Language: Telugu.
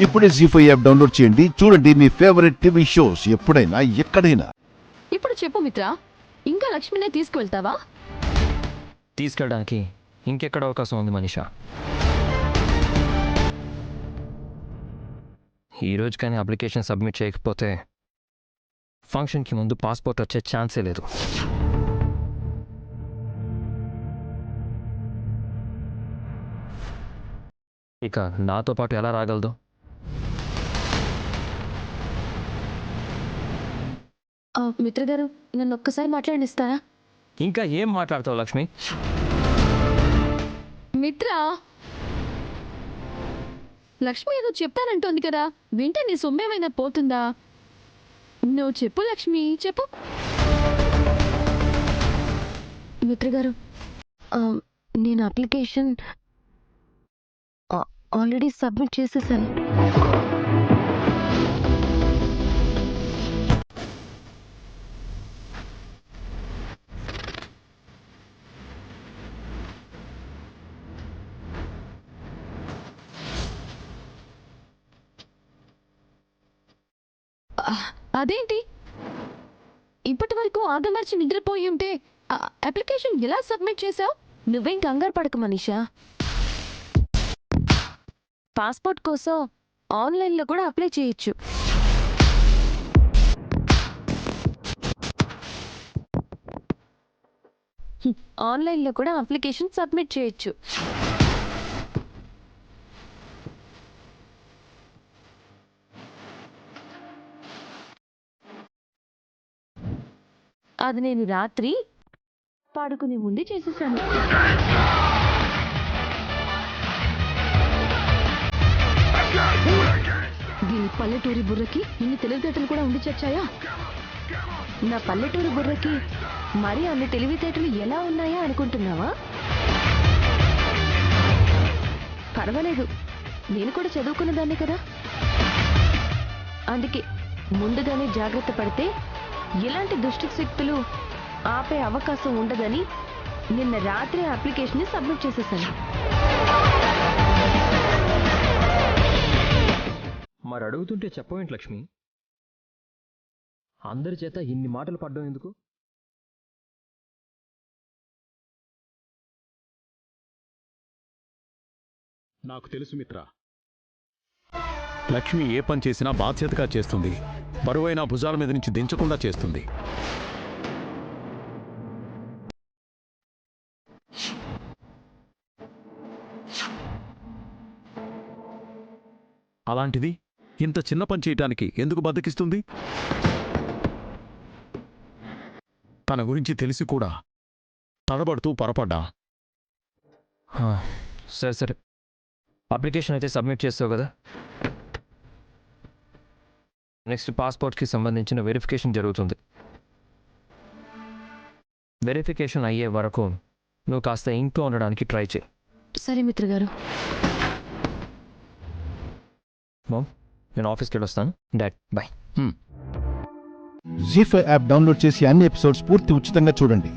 ఇప్పుడే జీ5 యాప్ డౌన్లోడ్ చేయండి. చూడండి మీ ఫేవరెట్ టీవీ షోస్ ఎప్పుడైనా ఎక్కడైనా. ఇప్పుడు చెప్పు మిత్ర, ఇంకా లక్ష్మినే తీసుకువెళ్తావా? తీసుకెళ్ళడానికి ఇంకెక్కడ అవకాశం ఉంది మనీషా? ఈరోజు కానీ అప్లికేషన్ సబ్మిట్ చేయకపోతే ఫంక్షన్కి ముందు పాస్పోర్ట్ వచ్చే ఛాన్సే లేదు. ఇక నాతో పాటు ఎలా రాగలదు? మిత్ర గారు, నన్ను ఒక్కసారి మాట్లాడిస్తారా? ఇంకా ఏం మాట్లాడతావు లక్ష్మి? మిత్ర, లక్ష్మి ఏదో చెప్తానంటోంది కదా, వింటే నీ సొమ్మేమైనా పోతుందా? నువ్వు చెప్పు లక్ష్మి, చెప్పు. మిత్ర గారు, నేను అప్లికేషన్ ఆల్రెడీ సబ్మిట్ చేసేసాను. అదేంటి, ఇప్పటి వరకు ఆదమర్చి నిద్రపోయి ఉంటే అప్లికేషన్ ఎలా సబ్మిట్ చేసావు? నువ్వేం కంగారు పడకు మనీషా. పాస్పోర్ట్ కోసం ఆన్లైన్లో కూడా అప్లై చేయొచ్చు. ఆన్లైన్లో కూడా అప్లికేషన్ సబ్మిట్ చేయొచ్చు. అది నేను రాత్రి పడుకునే ముందే చేసేసాను. దీని పల్లెటూరి బుర్రకి ఇన్ని తెలివితేటలు కూడా ఉండి చచ్చాయా? నా పల్లెటూరి బుర్రకి మరి అన్ని తెలివితేటలు ఎలా ఉన్నాయా అనుకుంటున్నావా? పర్వాలేదు, నేను కూడా చదువుకున్న దాన్నే కదా. అందుకే ముందుగానే జాగ్రత్త పడితే ఎలాంటి దుష్ట శక్తులు ఆపే అవకాశం ఉండదని నిన్న రాత్రి అప్లికేషన్ సబ్మిట్ చేసేసాను. మరి అడుగుతుంటే చెప్పవేంటి లక్ష్మి? అందరి చేత ఇన్ని మాటలు పడ్డం ఎందుకు? నాకు తెలుసు మిత్ర, లక్ష్మి ఏ పని చేసినా బాధ్యతగా చేస్తుంది. బరువైన భుజాల మీద నుంచి దించకుండా చేస్తుంది. అలాంటిది ఇంత చిన్న పని చేయటానికి ఎందుకు బద్దకిస్తుంది? తన గురించి తెలిసి కూడా తడబడుతూ పొరపడ్డా. సరే సరే, అప్లికేషన్ అయితే సబ్మిట్ చేస్తావు కదా. నెక్స్ట్ పాస్పోర్ట్కి సంబంధించిన వెరిఫికేషన్ జరుగుతుంది. వెరిఫికేషన్ అయ్యే వరకు నువ్వు కాస్త ఇంట్లో ఉండడానికి ట్రై చేయి. సరే మిత్ర గారు. మామ్, నేను ఆఫీస్కి వెళ్ళొస్తాను. Dad bye. Zee five app download చేసి అన్ని ఎపిసోడ్స్ పూర్తి ఉచితంగా చూడండి.